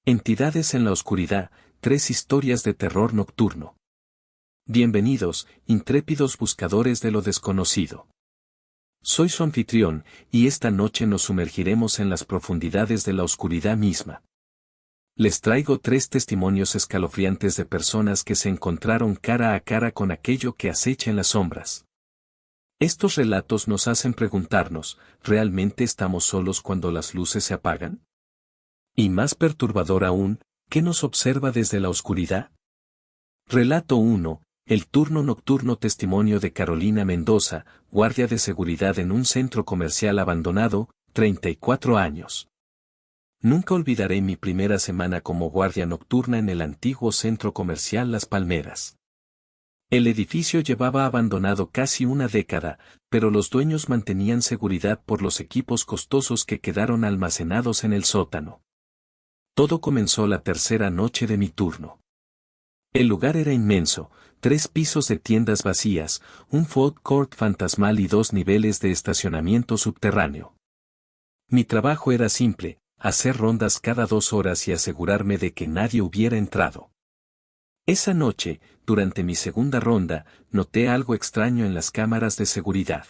Entidades en la oscuridad, 3 historias de terror nocturno. Bienvenidos, intrépidos buscadores de lo desconocido. Soy su anfitrión, y esta noche nos sumergiremos en las profundidades de la oscuridad misma. Les traigo 3 testimonios escalofriantes de personas que se encontraron cara a cara con aquello que acecha en las sombras. Estos relatos nos hacen preguntarnos, ¿realmente estamos solos cuando las luces se apagan? Y más perturbador aún, ¿qué nos observa desde la oscuridad? Relato 1. El turno nocturno. Testimonio de Carolina Mendoza, guardia de seguridad en un centro comercial abandonado, 34 años. Nunca olvidaré mi primera semana como guardia nocturna en el antiguo centro comercial Las Palmeras. El edificio llevaba abandonado casi una década, pero los dueños mantenían seguridad por los equipos costosos que quedaron almacenados en el sótano. Todo comenzó la tercera noche de mi turno. El lugar era inmenso, 3 pisos de tiendas vacías, un food court fantasmal y 2 niveles de estacionamiento subterráneo. Mi trabajo era simple, hacer rondas cada 2 horas y asegurarme de que nadie hubiera entrado. Esa noche, durante mi segunda ronda, noté algo extraño en las cámaras de seguridad.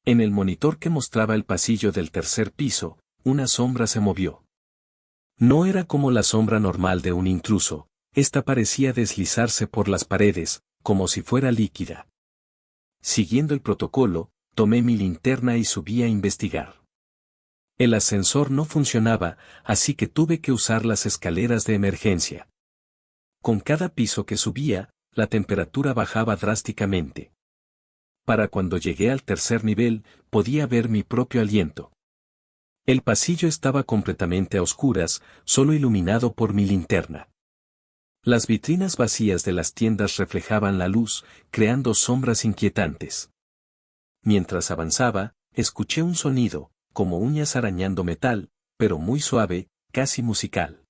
En el monitor que mostraba el pasillo del tercer piso, una sombra se movió. No era como la sombra normal de un intruso, esta parecía deslizarse por las paredes, como si fuera líquida. Siguiendo el protocolo, tomé mi linterna y subí a investigar. El ascensor no funcionaba, así que tuve que usar las escaleras de emergencia. Con cada piso que subía, la temperatura bajaba drásticamente. Para cuando llegué al tercer nivel, podía ver mi propio aliento. El pasillo estaba completamente a oscuras, solo iluminado por mi linterna. Las vitrinas vacías de las tiendas reflejaban la luz, creando sombras inquietantes. Mientras avanzaba, escuché un sonido, como uñas arañando metal, pero muy suave, casi musical.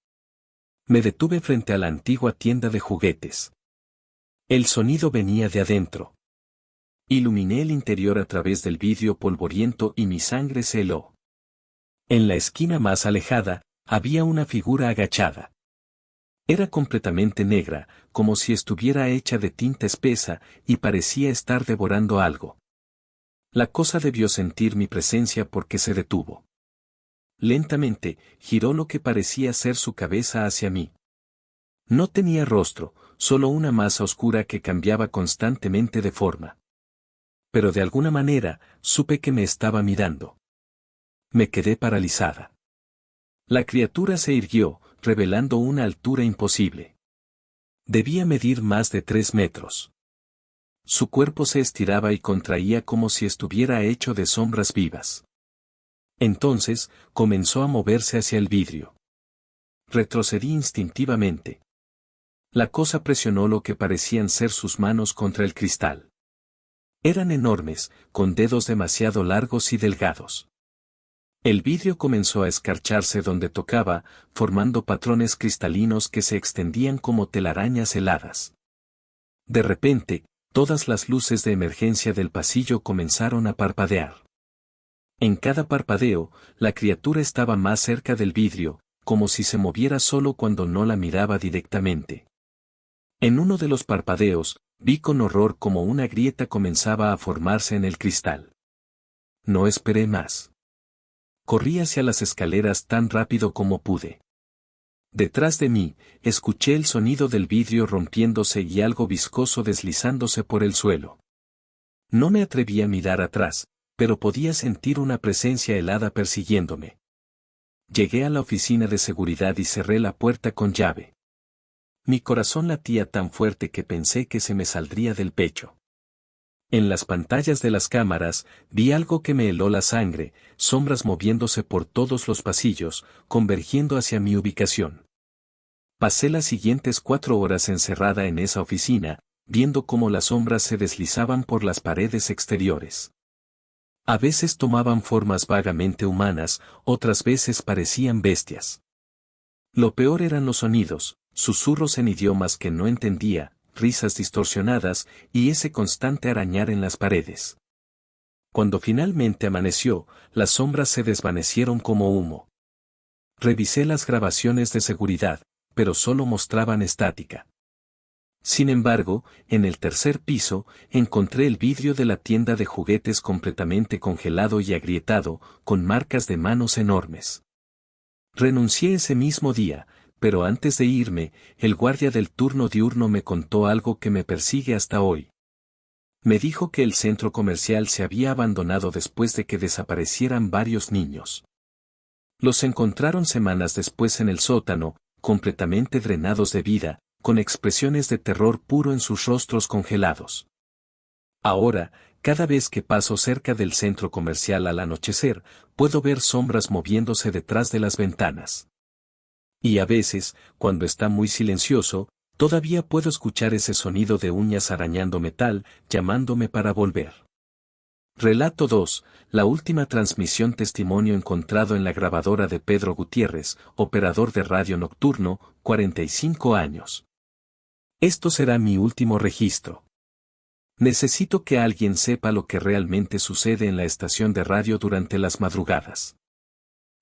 Me detuve frente a la antigua tienda de juguetes. El sonido venía de adentro. Iluminé el interior a través del vidrio polvoriento y mi sangre se heló. En la esquina más alejada, había una figura agachada. Era completamente negra, como si estuviera hecha de tinta espesa, y parecía estar devorando algo. La cosa debió sentir mi presencia porque se detuvo. Lentamente, giró lo que parecía ser su cabeza hacia mí. No tenía rostro, solo una masa oscura que cambiaba constantemente de forma. Pero de alguna manera, supe que me estaba mirando. Me quedé paralizada. La criatura se irguió, revelando una altura imposible. Debía medir más de 3 metros. Su cuerpo se estiraba y contraía como si estuviera hecho de sombras vivas. Entonces, comenzó a moverse hacia el vidrio. Retrocedí instintivamente. La cosa presionó lo que parecían ser sus manos contra el cristal. Eran enormes, con dedos demasiado largos y delgados. El vidrio comenzó a escarcharse donde tocaba, formando patrones cristalinos que se extendían como telarañas heladas. De repente, todas las luces de emergencia del pasillo comenzaron a parpadear. En cada parpadeo, la criatura estaba más cerca del vidrio, como si se moviera solo cuando no la miraba directamente. En uno de los parpadeos, vi con horror como una grieta comenzaba a formarse en el cristal. No esperé más. Corrí hacia las escaleras tan rápido como pude. Detrás de mí, escuché el sonido del vidrio rompiéndose y algo viscoso deslizándose por el suelo. No me atreví a mirar atrás, pero podía sentir una presencia helada persiguiéndome. Llegué a la oficina de seguridad y cerré la puerta con llave. Mi corazón latía tan fuerte que pensé que se me saldría del pecho. En las pantallas de las cámaras, vi algo que me heló la sangre, sombras moviéndose por todos los pasillos, convergiendo hacia mi ubicación. Pasé las siguientes 4 horas encerrada en esa oficina, viendo cómo las sombras se deslizaban por las paredes exteriores. A veces tomaban formas vagamente humanas, otras veces parecían bestias. Lo peor eran los sonidos, susurros en idiomas que no entendía, risas distorsionadas, y ese constante arañar en las paredes. Cuando finalmente amaneció, las sombras se desvanecieron como humo. Revisé las grabaciones de seguridad, pero solo mostraban estática. Sin embargo, en el tercer piso, encontré el vidrio de la tienda de juguetes completamente congelado y agrietado, con marcas de manos enormes. Renuncié ese mismo día, pero antes de irme, el guardia del turno diurno me contó algo que me persigue hasta hoy. Me dijo que el centro comercial se había abandonado después de que desaparecieran varios niños. Los encontraron semanas después en el sótano, completamente drenados de vida, con expresiones de terror puro en sus rostros congelados. Ahora, cada vez que paso cerca del centro comercial al anochecer, puedo ver sombras moviéndose detrás de las ventanas. Y a veces, cuando está muy silencioso, todavía puedo escuchar ese sonido de uñas arañando metal, llamándome para volver. Relato 2. La última transmisión testimonio encontrado en la grabadora de Pedro Gutiérrez, operador de radio nocturno, 45 años. Esto será mi último registro. Necesito que alguien sepa lo que realmente sucede en la estación de radio durante las madrugadas.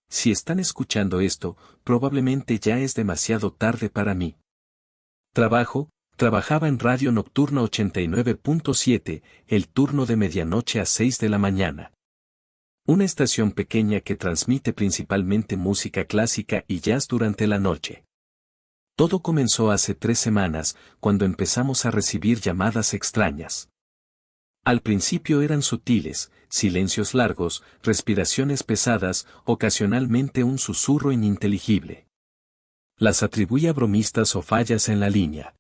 Si están escuchando esto, probablemente ya es demasiado tarde para mí. Trabajaba en Radio Nocturna 89.7, el turno de medianoche a 6 de la mañana. Una estación pequeña que transmite principalmente música clásica y jazz durante la noche. Todo comenzó hace 3 semanas, cuando empezamos a recibir llamadas extrañas. Al principio eran sutiles, silencios largos, respiraciones pesadas, ocasionalmente un susurro ininteligible. Las atribuí a bromistas o fallas en la línea.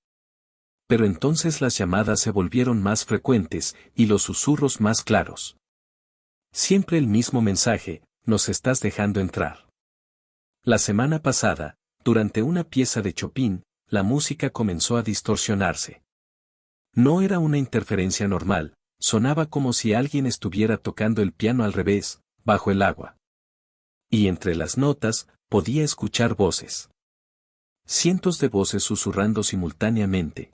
Pero entonces las llamadas se volvieron más frecuentes, y los susurros más claros. Siempre el mismo mensaje: nos estás dejando entrar. La semana pasada, durante una pieza de Chopin, la música comenzó a distorsionarse. No era una interferencia normal, sonaba como si alguien estuviera tocando el piano al revés, bajo el agua. Y entre las notas, podía escuchar voces. Cientos de voces susurrando simultáneamente.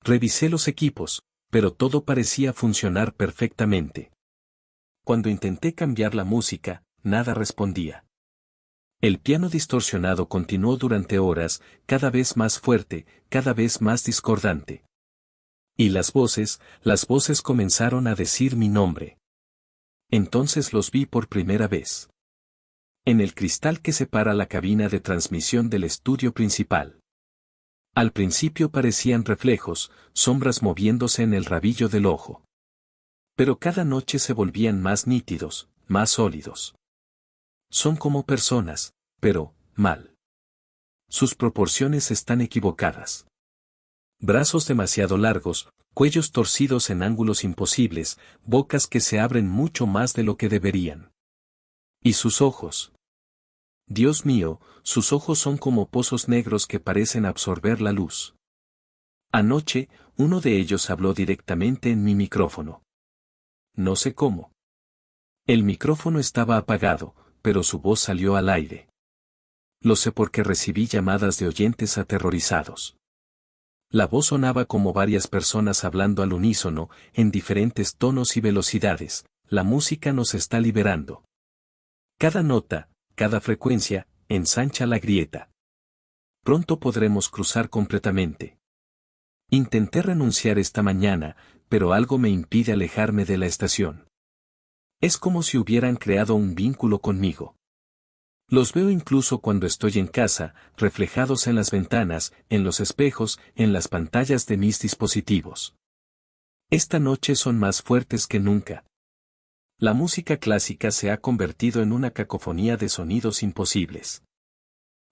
Revisé los equipos, pero todo parecía funcionar perfectamente. Cuando intenté cambiar la música, nada respondía. El piano distorsionado continuó durante horas, cada vez más fuerte, cada vez más discordante. Y las voces comenzaron a decir mi nombre. Entonces los vi por primera vez. En el cristal que separa la cabina de transmisión del estudio principal. Al principio parecían reflejos, sombras moviéndose en el rabillo del ojo. Pero cada noche se volvían más nítidos, más sólidos. Son como personas, pero, mal. Sus proporciones están equivocadas. Brazos demasiado largos, cuellos torcidos en ángulos imposibles, bocas que se abren mucho más de lo que deberían. ¿Y sus ojos? Dios mío, sus ojos son como pozos negros que parecen absorber la luz. Anoche, uno de ellos habló directamente en mi micrófono. No sé cómo. El micrófono estaba apagado, pero su voz salió al aire. Lo sé porque recibí llamadas de oyentes aterrorizados. La voz sonaba como varias personas hablando al unísono, en diferentes tonos y velocidades. La música nos está liberando. Cada nota, cada frecuencia, ensancha la grieta. Pronto podremos cruzar completamente. Intenté renunciar esta mañana, pero algo me impide alejarme de la estación. Es como si hubieran creado un vínculo conmigo. Los veo incluso cuando estoy en casa, reflejados en las ventanas, en los espejos, en las pantallas de mis dispositivos. Esta noche son más fuertes que nunca. La música clásica se ha convertido en una cacofonía de sonidos imposibles.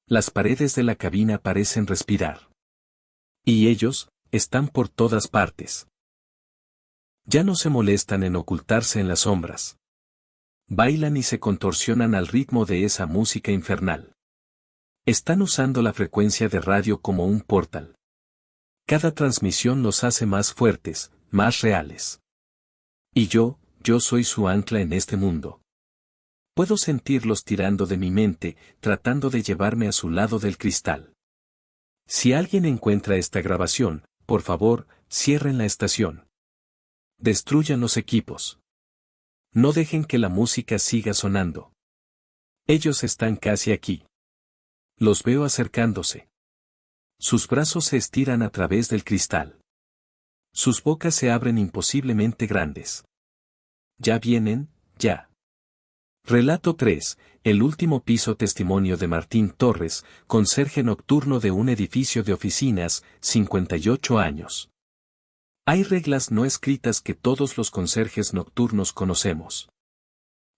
Las paredes de la cabina parecen respirar. Y ellos, están por todas partes. Ya no se molestan en ocultarse en las sombras. Bailan y se contorsionan al ritmo de esa música infernal. Están usando la frecuencia de radio como un portal. Cada transmisión los hace más fuertes, más reales. Y yo soy su ancla en este mundo. Puedo sentirlos tirando de mi mente, tratando de llevarme a su lado del cristal. Si alguien encuentra esta grabación, por favor, cierren la estación. Destruyan los equipos. No dejen que la música siga sonando. Ellos están casi aquí. Los veo acercándose. Sus brazos se estiran a través del cristal. Sus bocas se abren imposiblemente grandes. Ya vienen, ya. Relato 3. El último piso. Testimonio de Martín Torres, conserje nocturno de un edificio de oficinas, 58 años. Hay reglas no escritas que todos los conserjes nocturnos conocemos.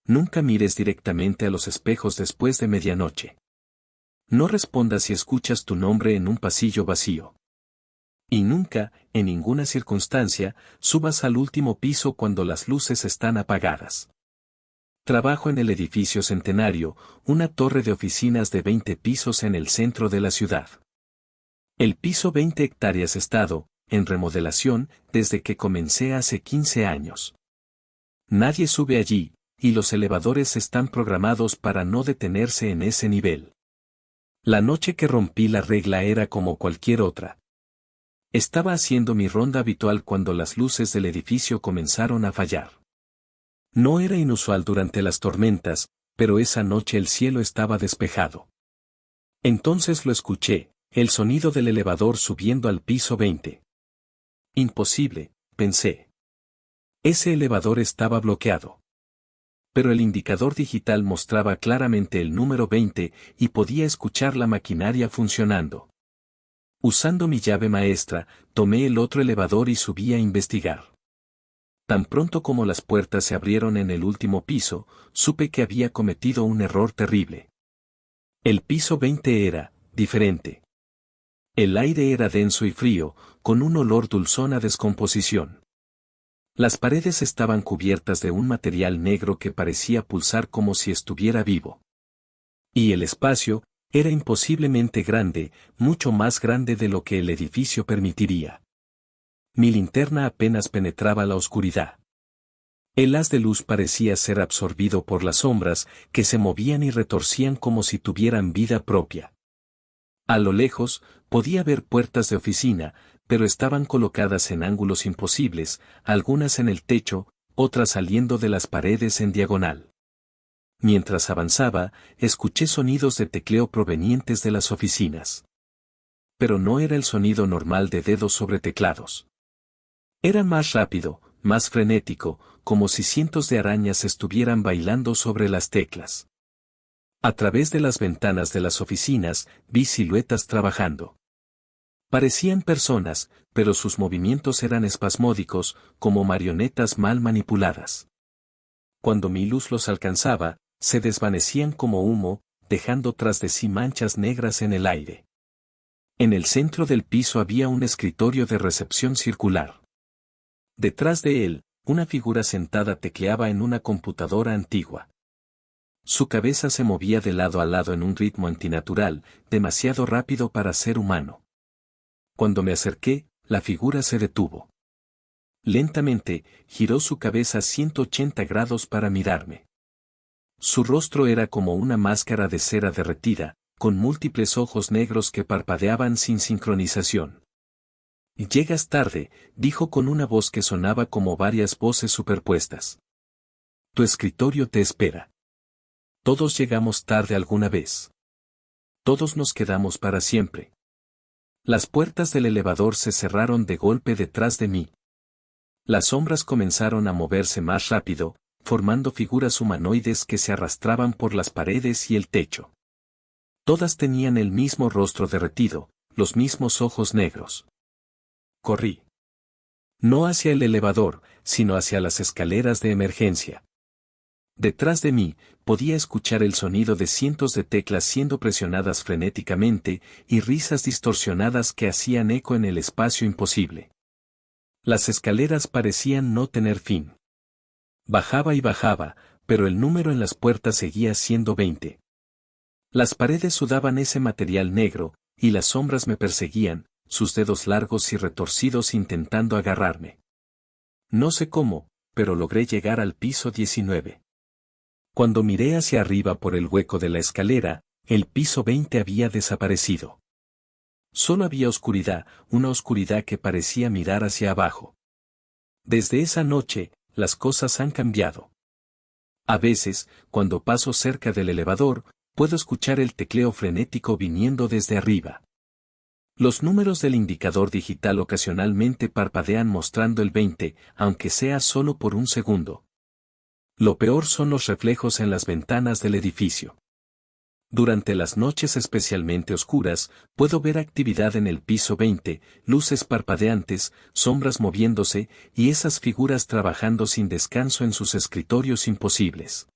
Nunca mires directamente a los espejos después de medianoche. No respondas si escuchas tu nombre en un pasillo vacío. Y nunca, en ninguna circunstancia, subas al último piso cuando las luces están apagadas. Trabajo en el edificio Centenario, una torre de oficinas de 20 pisos en el centro de la ciudad. El piso 20 hectáreas estado, en remodelación, desde que comencé hace 15 años. Nadie sube allí, y los elevadores están programados para no detenerse en ese nivel. La noche que rompí la regla era como cualquier otra. Estaba haciendo mi ronda habitual cuando las luces del edificio comenzaron a fallar. No era inusual durante las tormentas, pero esa noche el cielo estaba despejado. Entonces lo escuché, el sonido del elevador subiendo al piso 20. Imposible, pensé. Ese elevador estaba bloqueado. Pero el indicador digital mostraba claramente el número 20 y podía escuchar la maquinaria funcionando. Usando mi llave maestra, tomé el otro elevador y subí a investigar. Tan pronto como las puertas se abrieron en el último piso, supe que había cometido un error terrible. El piso 20 era diferente. El aire era denso y frío, con un olor dulzón a descomposición. Las paredes estaban cubiertas de un material negro que parecía pulsar como si estuviera vivo. Y el espacio era imposiblemente grande, mucho más grande de lo que el edificio permitiría. Mi linterna apenas penetraba la oscuridad. El haz de luz parecía ser absorbido por las sombras, que se movían y retorcían como si tuvieran vida propia. A lo lejos, podía ver puertas de oficina, pero estaban colocadas en ángulos imposibles, algunas en el techo, otras saliendo de las paredes en diagonal. Mientras avanzaba, escuché sonidos de tecleo provenientes de las oficinas. Pero no era el sonido normal de dedos sobre teclados. Era más rápido, más frenético, como si cientos de arañas estuvieran bailando sobre las teclas. A través de las ventanas de las oficinas, vi siluetas trabajando. Parecían personas, pero sus movimientos eran espasmódicos, como marionetas mal manipuladas. Cuando mi luz los alcanzaba, se desvanecían como humo, dejando tras de sí manchas negras en el aire. En el centro del piso había un escritorio de recepción circular. Detrás de él, una figura sentada tecleaba en una computadora antigua. Su cabeza se movía de lado a lado en un ritmo antinatural, demasiado rápido para ser humano. Cuando me acerqué, la figura se detuvo. Lentamente, giró su cabeza 180 grados para mirarme. Su rostro era como una máscara de cera derretida, con múltiples ojos negros que parpadeaban sin sincronización. «Llegas tarde», dijo con una voz que sonaba como varias voces superpuestas. «Tu escritorio te espera. Todos llegamos tarde alguna vez. Todos nos quedamos para siempre». Las puertas del elevador se cerraron de golpe detrás de mí. Las sombras comenzaron a moverse más rápido, formando figuras humanoides que se arrastraban por las paredes y el techo. Todas tenían el mismo rostro derretido, los mismos ojos negros. Corrí. No hacia el elevador, sino hacia las escaleras de emergencia. Detrás de mí, podía escuchar el sonido de cientos de teclas siendo presionadas frenéticamente, y risas distorsionadas que hacían eco en el espacio imposible. Las escaleras parecían no tener fin. Bajaba y bajaba, pero el número en las puertas seguía siendo 20. Las paredes sudaban ese material negro, y las sombras me perseguían, sus dedos largos y retorcidos intentando agarrarme. No sé cómo, pero logré llegar al piso 19. Cuando miré hacia arriba por el hueco de la escalera, el piso 20 había desaparecido. Solo había oscuridad, una oscuridad que parecía mirar hacia abajo. Desde esa noche, las cosas han cambiado. A veces, cuando paso cerca del elevador, puedo escuchar el tecleo frenético viniendo desde arriba. Los números del indicador digital ocasionalmente parpadean mostrando el 20, aunque sea solo por un segundo. Lo peor son los reflejos en las ventanas del edificio. Durante las noches especialmente oscuras, puedo ver actividad en el piso 20, luces parpadeantes, sombras moviéndose, y esas figuras trabajando sin descanso en sus escritorios imposibles.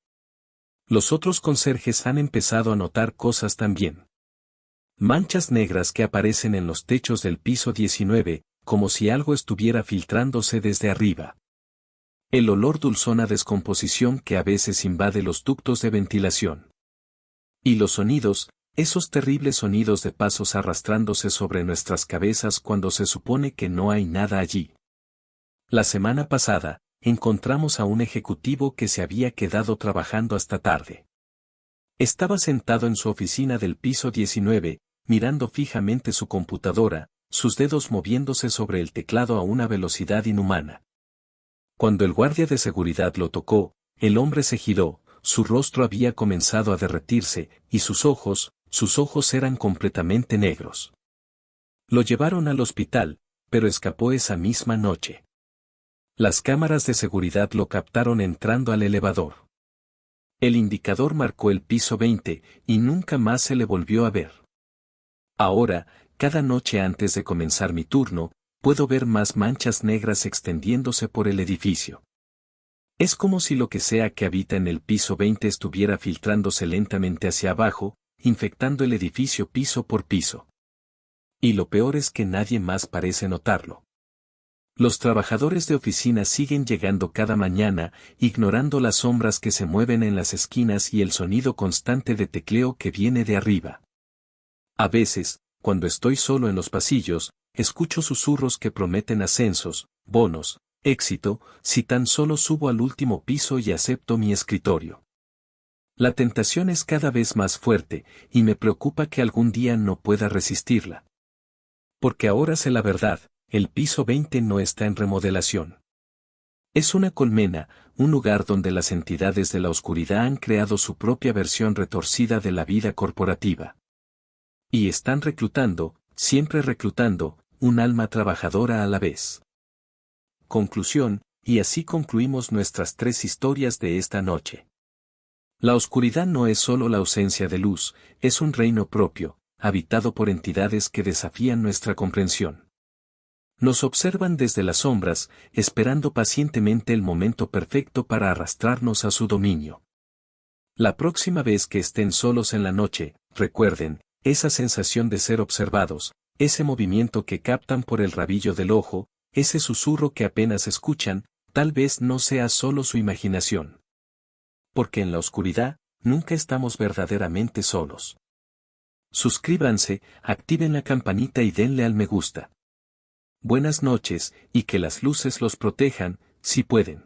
Los otros conserjes han empezado a notar cosas también. Manchas negras que aparecen en los techos del piso 19, como si algo estuviera filtrándose desde arriba. El olor dulzón a descomposición que a veces invade los ductos de ventilación. Y los sonidos, esos terribles sonidos de pasos arrastrándose sobre nuestras cabezas cuando se supone que no hay nada allí. La semana pasada, encontramos a un ejecutivo que se había quedado trabajando hasta tarde. Estaba sentado en su oficina del piso 19, mirando fijamente su computadora, sus dedos moviéndose sobre el teclado a una velocidad inhumana. Cuando el guardia de seguridad lo tocó, el hombre se giró, su rostro había comenzado a derretirse, y sus ojos eran completamente negros. Lo llevaron al hospital, pero escapó esa misma noche. Las cámaras de seguridad lo captaron entrando al elevador. El indicador marcó el piso 20, y nunca más se le volvió a ver. Ahora, cada noche antes de comenzar mi turno, puedo ver más manchas negras extendiéndose por el edificio. Es como si lo que sea que habita en el piso 20 estuviera filtrándose lentamente hacia abajo, infectando el edificio piso por piso. Y lo peor es que nadie más parece notarlo. Los trabajadores de oficina siguen llegando cada mañana, ignorando las sombras que se mueven en las esquinas y el sonido constante de tecleo que viene de arriba. A veces, cuando estoy solo en los pasillos, escucho susurros que prometen ascensos, bonos, éxito, si tan solo subo al último piso y acepto mi escritorio. La tentación es cada vez más fuerte, y me preocupa que algún día no pueda resistirla. Porque ahora sé la verdad, el piso 20 no está en remodelación. Es una colmena, un lugar donde las entidades de la oscuridad han creado su propia versión retorcida de la vida corporativa. Y están reclutando, siempre reclutando, un alma trabajadora a la vez. Conclusión, y así concluimos nuestras 3 historias de esta noche. La oscuridad no es solo la ausencia de luz, es un reino propio, habitado por entidades que desafían nuestra comprensión. Nos observan desde las sombras, esperando pacientemente el momento perfecto para arrastrarnos a su dominio. La próxima vez que estén solos en la noche, recuerden, esa sensación de ser observados, ese movimiento que captan por el rabillo del ojo, ese susurro que apenas escuchan, tal vez no sea solo su imaginación. Porque en la oscuridad, nunca estamos verdaderamente solos. Suscríbanse, activen la campanita y denle al me gusta. Buenas noches, y que las luces los protejan, si pueden.